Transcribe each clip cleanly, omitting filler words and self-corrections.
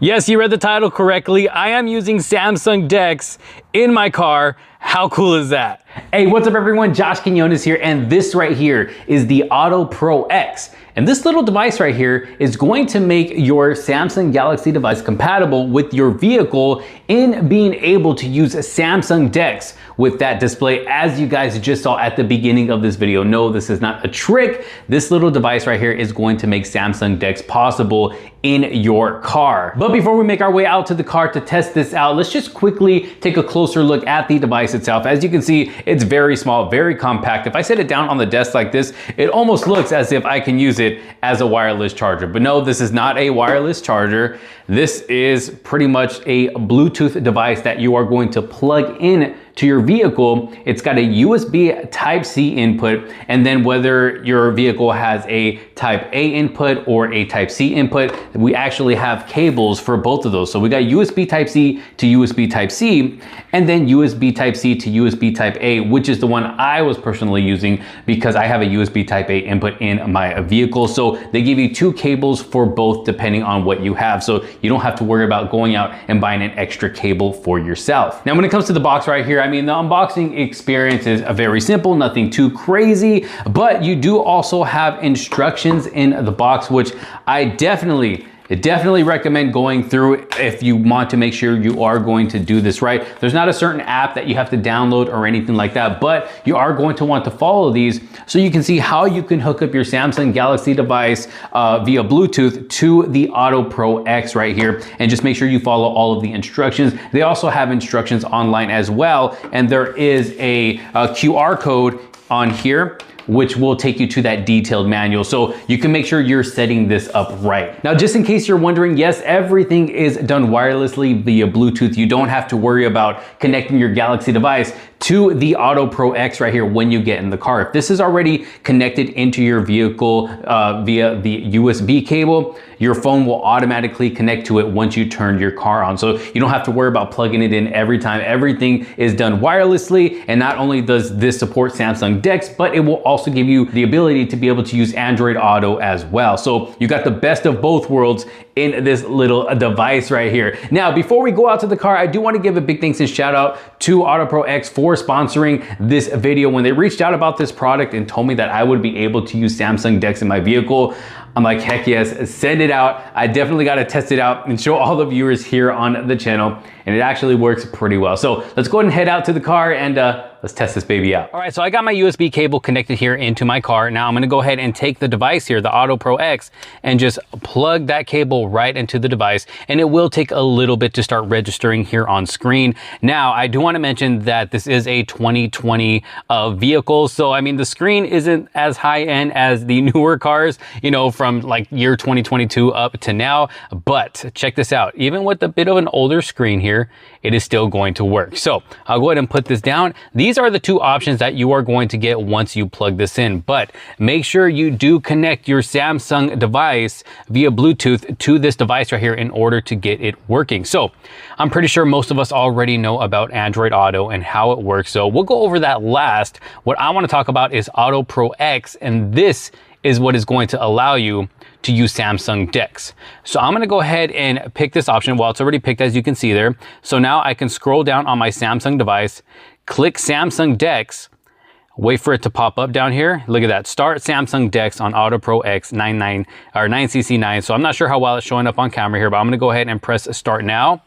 Yes, you read the title correctly. I am using Samsung DeX in my car. How cool is that? Hey, what's up everyone? Josh Quinones here, and this right here is the Auto Pro X. And this little device right here is going to make your Samsung Galaxy device compatible with your vehicle in being able to use Samsung DeX with that display, as you guys just saw at the beginning of this video. No, this is not a trick. This little device right here is going to make Samsung DeX possible in your car. But before we make our way out to the car to test this out, let's just quickly take a closer look at the device itself. As you can see, it's very small, very compact. If I set it down on the desk like this, it almost looks as if I can use it as a wireless charger. But no, this is not a wireless charger. This is pretty much a Bluetooth device that you are going to plug in to your vehicle. It's got a USB Type-C input, and then whether your vehicle has a Type-A input or a Type-C input, we actually have cables for both of those. So we got USB Type-C to USB Type-C, and then USB Type-C to USB Type-A, which is the one I was personally using because I have a USB Type-A input in my vehicle. So they give you two cables for both depending on what you have. So you don't have to worry about going out and buying an extra cable for yourself. Now, when it comes to the box right here, I mean, the unboxing experience is very simple, nothing too crazy, but you do also have instructions in the box, which I definitely recommend going through if you want to make sure you are going to do this right. There's not a certain app that you have to download or anything like that, but you are going to want to follow these so you can see how you can hook up your Samsung Galaxy device via Bluetooth to the Auto Pro X right here, and just make sure you follow all of the instructions. They also have instructions online as well, and there is a QR code on here which will take you to that detailed manual, so you can make sure you're setting this up right. Now, just in case you're wondering, yes, everything is done wirelessly via Bluetooth. You don't have to worry about connecting your Galaxy device to the Auto Pro X right here when you get in the car. If this is already connected into your vehicle via the USB cable, your phone will automatically connect to it once you turn your car on. So you don't have to worry about plugging it in every time. Everything is done wirelessly, and not only does this support Samsung DeX, but it will also give you the ability to be able to use Android Auto as well. So you got the best of both worlds in this little device right here. Now, before we go out to the car, I do want to give a big thanks and shout out to Auto Pro X for sponsoring this video. When they reached out about this product and told me that I would be able to use Samsung DeX in my vehicle, I'm like, heck yes, send it out. I definitely got to test it out and show all the viewers here on the channel, and it actually works pretty well. So let's go ahead and head out to the car and let's test this baby out. All right, so I got my USB cable connected here into my car. Now I'm gonna go ahead and take the device here, the Auto Pro X, and just plug that cable right into the device, and it will take a little bit to start registering here on screen. Now, I do wanna mention that this is a 2020 vehicle, so I mean, the screen isn't as high end as the newer cars, you know, from like year 2022 up to now, but check this out. Even with a bit of an older screen here, it is still going to work. So I'll go ahead and put this down. These are the two options that you are going to get once you plug this in, but make sure you do connect your Samsung device via Bluetooth to this device right here in order to get it working. So I'm pretty sure most of us already know about Android Auto and how it works, so we'll go over that last. What I want to talk about is Auto Pro X, and this is what is going to allow you to use Samsung DeX. So I'm gonna go ahead and pick this option. Well, it's already picked, as you can see there. So now I can scroll down on my Samsung device, click Samsung DeX, wait for it to pop up down here. Look at that, start Samsung DeX on Auto Pro X 9CC9. So I'm not sure how well it's showing up on camera here, but I'm gonna go ahead and press start now.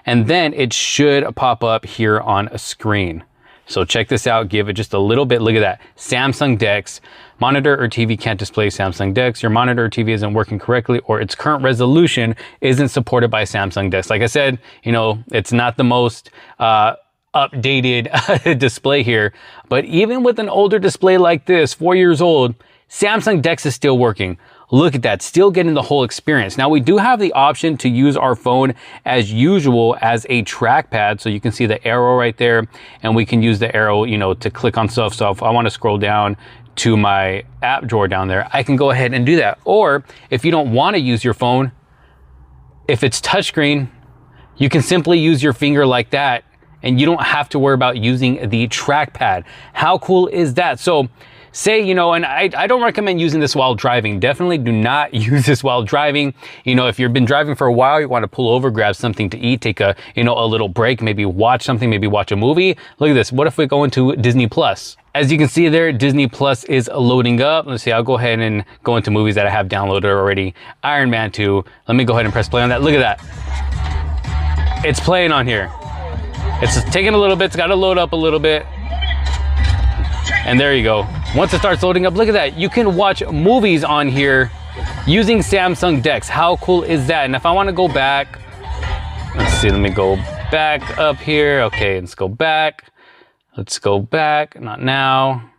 And then it should pop up here on a screen. So check this out, give it just a little bit. Look at that, Samsung DeX. Monitor or TV can't display Samsung DeX. Your monitor or TV isn't working correctly, or its current resolution isn't supported by Samsung DeX. Like I said, you know, it's not the most updated display here, but even with an older display like this, 4 years old, Samsung DeX is still working. Look at that, still getting the whole experience. Now, we do have the option to use our phone as usual as a trackpad. So you can see the arrow right there, and we can use the arrow, you know, to click on stuff. So if I want to scroll down to my app drawer down there, I can go ahead and do that. Or if you don't want to use your phone, if it's touchscreen, you can simply use your finger like that, and you don't have to worry about using the trackpad. How cool is that? So say, you know, and I don't recommend using this while driving. Definitely do not use this while driving. You know, if you've been driving for a while, you want to pull over, grab something to eat, take a, you know, a little break, maybe watch something, maybe watch a movie. Look at this. What if we go into Disney Plus? As you can see there, Disney Plus is loading up. Let's see, I'll go ahead and go into movies that I have downloaded already. Iron Man 2. Let me go ahead and press play on that. Look at that. It's playing on here. It's taking a little bit. It's got to load up a little bit. And there you go. Once it starts loading up, look at that. You can watch movies on here using Samsung DeX. How cool is that? And if I want to go back, let's see, let me go back up here. Okay, let's go back. Let's go back, not now.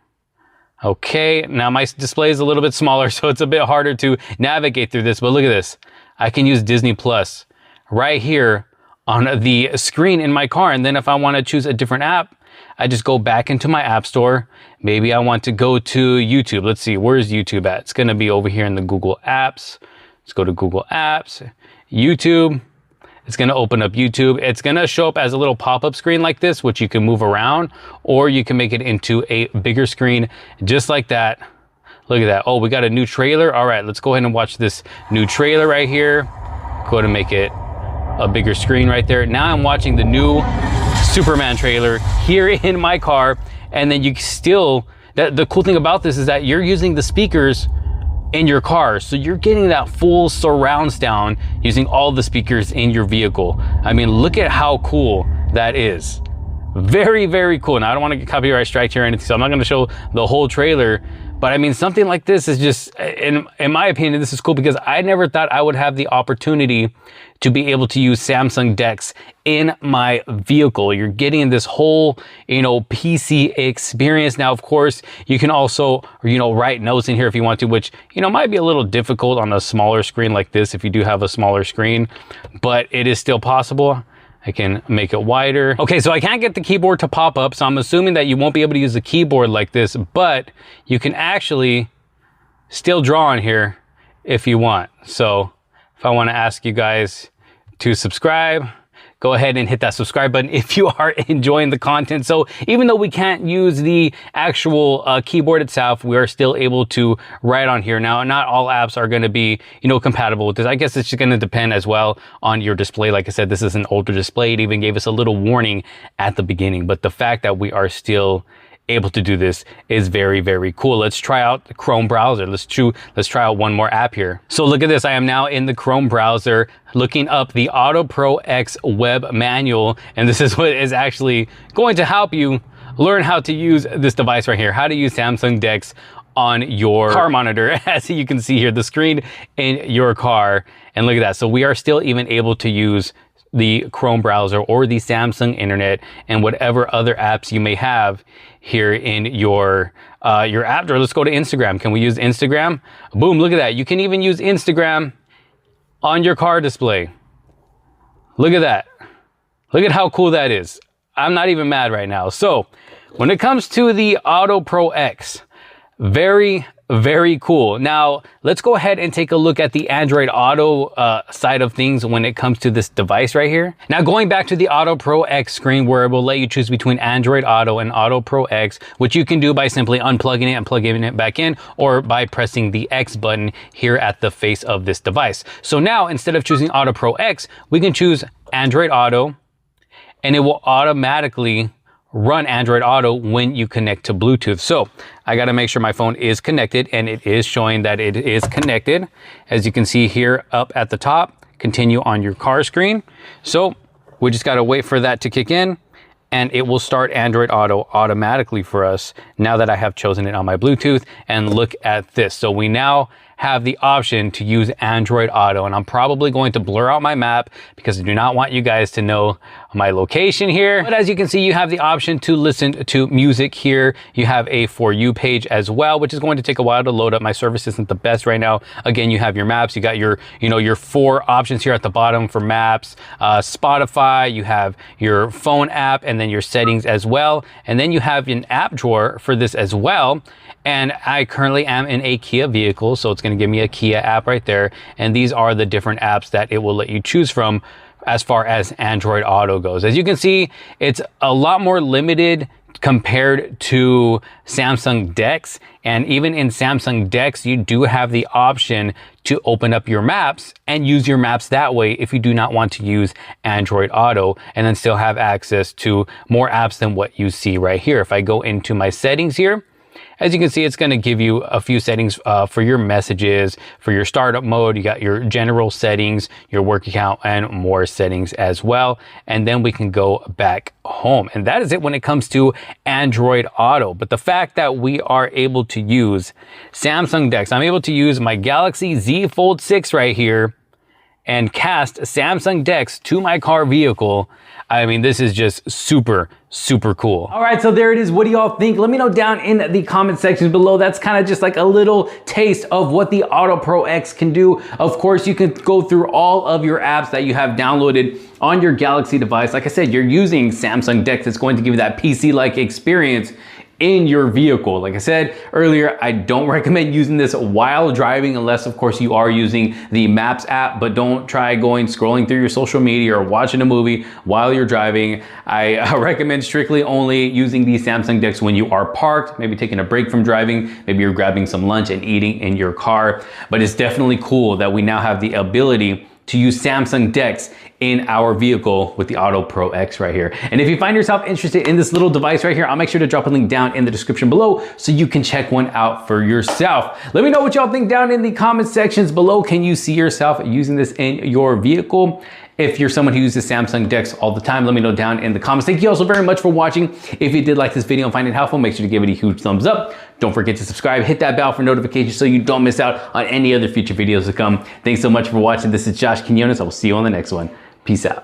Okay, now my display is a little bit smaller, so it's a bit harder to navigate through this, but look at this. I can use Disney Plus right here on the screen in my car. And then if I want to choose a different app, I just go back into my app store. Maybe I want to go to YouTube. Let's see, where's YouTube at? It's gonna be over here in the Google Apps. Let's go to Google Apps, YouTube. It's gonna open up YouTube. It's gonna show up as a little pop-up screen like this, which you can move around, or you can make it into a bigger screen, just like that. Look at that. Oh, we got a new trailer. All right, let's go ahead and watch this new trailer right here. Go ahead and make it a bigger screen right there. Now I'm watching the new Superman trailer here in my car. And then you still, the cool thing about this is that you're using the speakers in your car. So you're getting that full surround sound using all the speakers in your vehicle. I mean, look at how cool that is. Very, very cool. Now I don't want to get copyright strike here or anything, so I'm not going to show the whole trailer. But I mean, something like this is just, in my opinion, this is cool because I never thought I would have the opportunity to be able to use Samsung DeX in my vehicle. You're getting this whole, you know, PC experience. Now, of course, you can also, you know, write notes in here if you want to, which, you know, might be a little difficult on a smaller screen like this if you do have a smaller screen, but it is still possible. I can make it wider. Okay, so I can't get the keyboard to pop up, so I'm assuming that you won't be able to use the keyboard like this, but you can actually still draw on here if you want. So if I want to ask you guys to subscribe, go ahead and hit that subscribe button if you are enjoying the content. So even though we can't use the actual keyboard itself, we are still able to write on here. Now, not all apps are going to be, you know, compatible with this. I guess it's just going to depend as well on your display. Like I said, this is an older display. It even gave us a little warning at the beginning, but the fact that we are still able to do this is very, very cool. Let's try out the Chrome browser. Let's try out one more app here. So look at this. I am now in the Chrome browser looking up the Auto Pro X web manual, and this is what is actually going to help you learn how to use this device right here, how to use Samsung DeX on your car monitor. As you can see here, the screen in your car, and look at that. So we are still even able to use the Chrome browser or the Samsung internet and whatever other apps you may have here in your app drawer. Let's go to Instagram. Can we use Instagram? Boom, look at that. You can even use Instagram on your car display. Look at that. Look at how cool that is. I'm not even mad right now. So when it comes to the Auto Pro X, very, very cool. Now, let's go ahead and take a look at the Android Auto side of things when it comes to this device right here. Now, going back to the Auto Pro X screen where it will let you choose between Android Auto and Auto Pro X, which you can do by simply unplugging it and plugging it back in, or by pressing the X button here at the face of this device. So now, instead of choosing Auto Pro X, we can choose Android Auto, and it will automatically run Android Auto when you connect to Bluetooth. So I got to make sure my phone is connected, and it is showing that it is connected. As you can see here up at the top, continue on your car screen. So we just got to wait for that to kick in, and it will start Android Auto automatically for us now that I have chosen it on my Bluetooth. And look at this. So we now have the option to use Android Auto, and I'm probably going to blur out my map because I do not want you guys to know my location here. But as you can see, you have the option to listen to music here. You have a For You page as well, which is going to take a while to load up. My service isn't the best right now. Again, you have your maps, you got your, you know, your 4 options here at the bottom for maps, Spotify, you have your phone app, and then your settings as well. And then you have an app drawer for this as well. And I currently am in a Kia vehicle, so it's going to give me a Kia app right there. And these are the different apps that it will let you choose from as far as Android Auto goes. As you can see, it's a lot more limited compared to Samsung DeX. And even in Samsung DeX, you do have the option to open up your maps and use your maps that way if you do not want to use Android Auto, and then still have access to more apps than what you see right here. If I go into my settings here, as you can see, it's going to give you a few settings for your messages, for your startup mode. You got your general settings, your work account, and more settings as well. And then we can go back home. And that is it when it comes to Android Auto. But the fact that we are able to use Samsung DeX, I'm able to use my Galaxy Z Fold 6 right here and cast Samsung DeX to my car vehicle. I mean, this is just super, super cool. All right, so there it is. What do y'all think? Let me know down in the comment sections below. That's kind of just like a little taste of what the Auto Pro X can do. Of course, you can go through all of your apps that you have downloaded on your Galaxy device. Like I said, you're using Samsung DeX. It's going to give you that PC-like experience in your vehicle. Like I said earlier, I don't recommend using this while driving unless of course you are using the Maps app, but don't try scrolling through your social media or watching a movie while you're driving. I recommend strictly only using the Samsung DeX when you are parked, maybe taking a break from driving, maybe you're grabbing some lunch and eating in your car. But it's definitely cool that we now have the ability to use Samsung DeX in our vehicle with the Auto Pro X right here. And if you find yourself interested in this little device right here, I'll make sure to drop a link down in the description below so you can check one out for yourself. Let me know what y'all think down in the comment sections below. Can you see yourself using this in your vehicle? If you're someone who uses Samsung DeX all the time, let me know down in the comments. Thank you all so very much for watching. If you did like this video and find it helpful, make sure to give it a huge thumbs up. Don't forget to subscribe, hit that bell for notifications so you don't miss out on any other future videos to come. Thanks so much for watching. This is Josh Quinones. I will see you on the next one. Peace out.